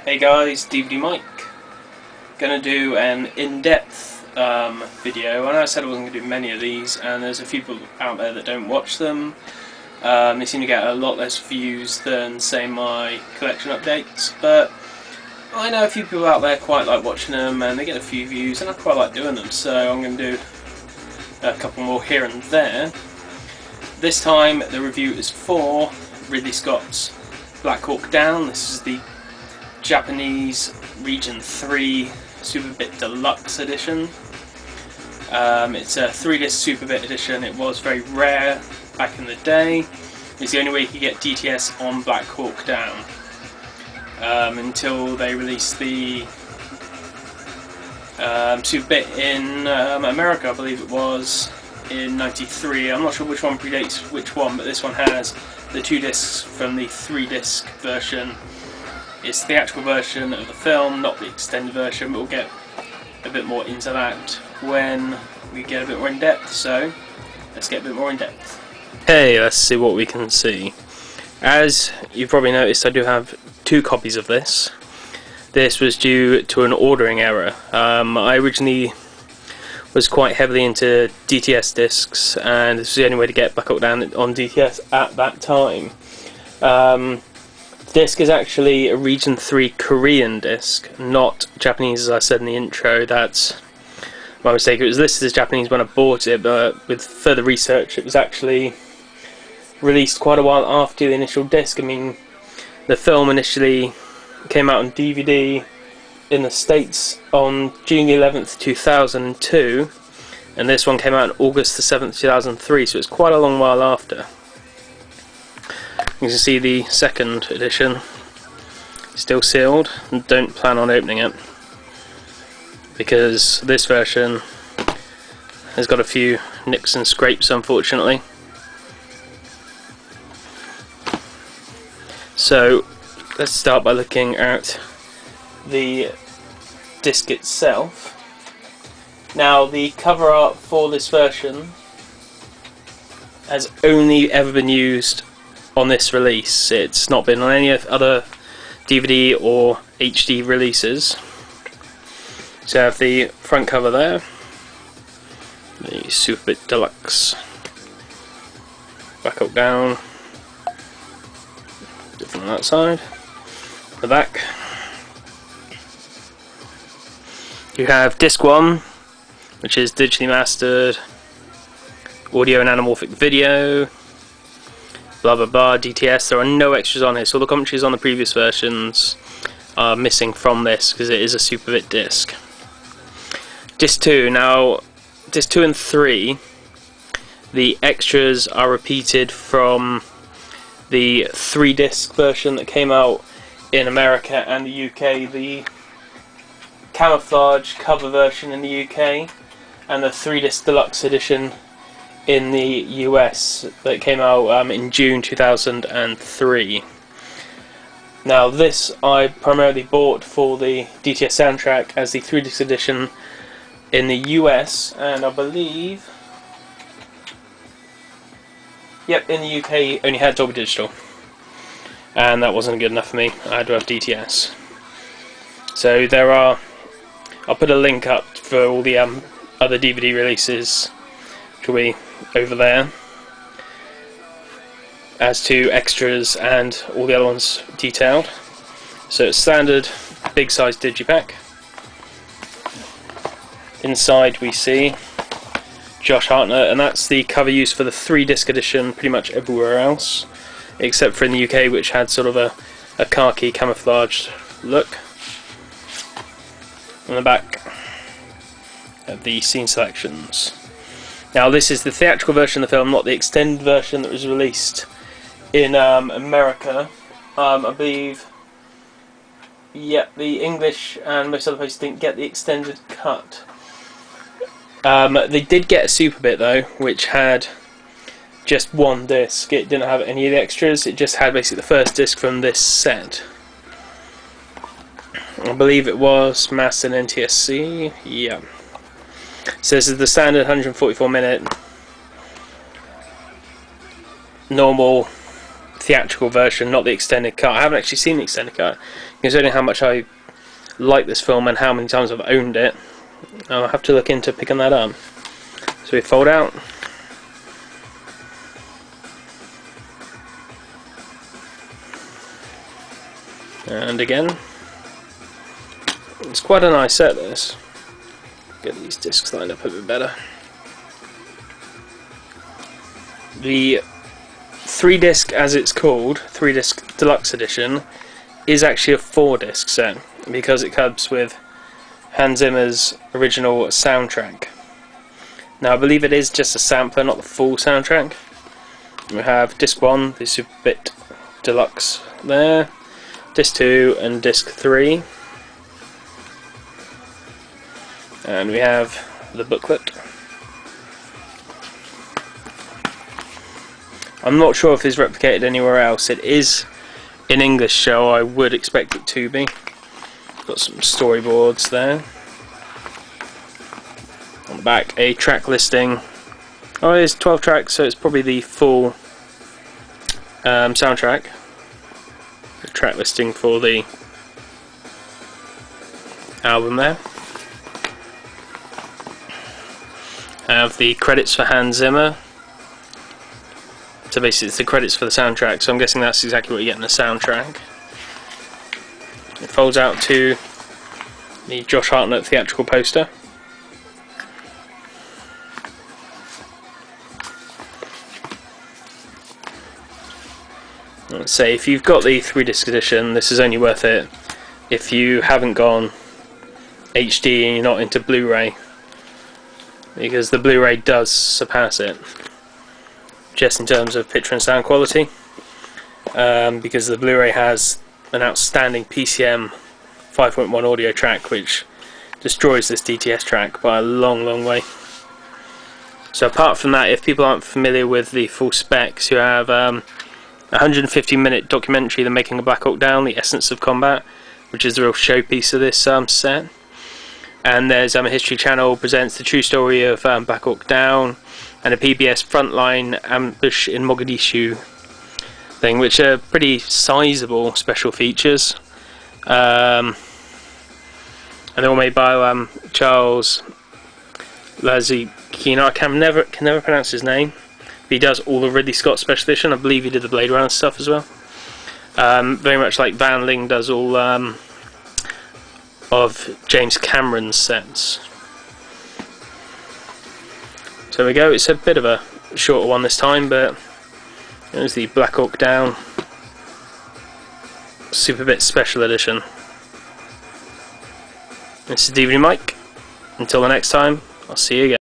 Hey guys, DVD Mike. Gonna do an in-depth video. I know I said I wasn't gonna do many of these, and there's a few people out there that don't watch them. They seem to get a lot less views than, say, my collection updates, but I know a few people out there quite like watching them, and they get a few views, and I quite like doing them, so I'm gonna do a couple more here and there. This time the review is for Ridley Scott's Black Hawk Down. This is the Japanese Region 3 Superbit Deluxe Edition. It's a 3-disc Superbit edition. It was very rare back in the day. It's the only way you could get DTS on Black Hawk Down until they released the Superbit in America, I believe it was, in '93. I'm not sure which one predates which one, but this one has the 2 discs from the 3-disc version. It's the theatrical version of the film, not the extended version, but we'll get a bit more into that when we get a bit more in depth, so let's get a bit more in depth. Hey, let's see what we can see. As you've probably noticed, I do have 2 copies of this. This was due to an ordering error. I originally was quite heavily into DTS discs, and this was the only way to get Black Hawk Down on DTS at that time. The disc is actually a Region 3 Korean disc, not Japanese, as I said in the intro. That's my mistake. It was listed as Japanese when I bought it, but with further research it was actually released quite a while after the initial disc. I mean, the film initially came out on DVD in the States on June 11th 2002, and this one came out on August the 7th 2003, so it's quite a long while after. You can see the second edition, still sealed, and don't plan on opening it because this version has got a few nicks and scrapes, unfortunately. So let's start by looking at the disc itself. Now, the cover art for this version has only ever been used on this release. It's not been on any other DVD or HD releases. So I have the front cover there, the Superbit Deluxe, Black Hawk Down, different on that side. The back, you have disc 1, which is digitally mastered audio and anamorphic video, blah blah blah, DTS. There are no extras on here, so all the commentaries on the previous versions are missing from this because it is a Superbit disc. Disc 2, now disc 2 and 3, the extras are repeated from the 3-disc version that came out in America and the UK, the camouflage cover version in the UK, and the 3-disc deluxe edition in the US that came out in June 2003. Now, this I primarily bought for the DTS soundtrack as the 3-disc edition in the US, and I believe, yep, in the UK only had Dolby Digital, and that wasn't good enough for me. I had to have DTS. So there are, I'll put a link up for all the other DVD releases, which will be over there, as to extras and all the other ones detailed. So it's standard big size digipack. Inside we see Josh Hartnett, and that's the cover used for the 3-disc edition pretty much everywhere else, except for in the UK, which had sort of a khaki camouflaged look. On the back of the scene selections. Now, this is the theatrical version of the film, not the extended version that was released in America. I believe, yep, the English and most other places didn't get the extended cut. They did get a Superbit though, which had just 1 disc. It didn't have any of the extras, it just had basically the first disc from this set. I believe it was mastered in NTSC, yeah. So this is the standard 144 minute normal theatrical version, not the extended cut. I haven't actually seen the extended cut, considering how much I like this film and how many times I've owned it. I'll have to look into picking that up. So we fold out. And again. It's quite a nice set, this. Get these discs lined up a bit better. The 3-disc, as it's called, 3-disc Deluxe Edition, is actually a 4-disc set because it comes with Hans Zimmer's original soundtrack. Now I believe it is just a sampler, not the full soundtrack. We have disc 1, the Superbit Deluxe there, disc 2 and disc 3. And we have the booklet. I'm not sure if it's replicated anywhere else. It is in English, so I would expect it to be. Got some storyboards there. On the back, a track listing. Oh, it's 12 tracks, so it's probably the full soundtrack. The track listing for the album there. Have the credits for Hans Zimmer. So basically it's the credits for the soundtrack, so I'm guessing that's exactly what you get in the soundtrack. It folds out to the Josh Hartnett theatrical poster. Let's say if you've got the 3-disc edition, this is only worth it. If you haven't gone HD and you're not into Blu-ray, because the Blu-ray does surpass it, just in terms of picture and sound quality, because the Blu-ray has an outstanding PCM 5.1 audio track which destroys this DTS track by a long way. So apart from that, if people aren't familiar with the full specs, you have a 150-minute documentary, The Making of Black Hawk Down, The Essence of Combat, which is the real showpiece of this set. And there's a History Channel presents the true story of Black Hawk Down, and a PBS Frontline Ambush in Mogadishu thing, which are pretty sizable special features. And they're all made by Charles Lazikino. I can never pronounce his name. But he does all the Ridley Scott special edition. I believe he did the Blade Runner stuff as well. Very much like Van Ling does all of James Cameron's sets. So there we go, it's a bit of a shorter one this time, but there's the Black Hawk Down Superbit Special Edition. This is DVD Mike. Until the next time, I'll see you again.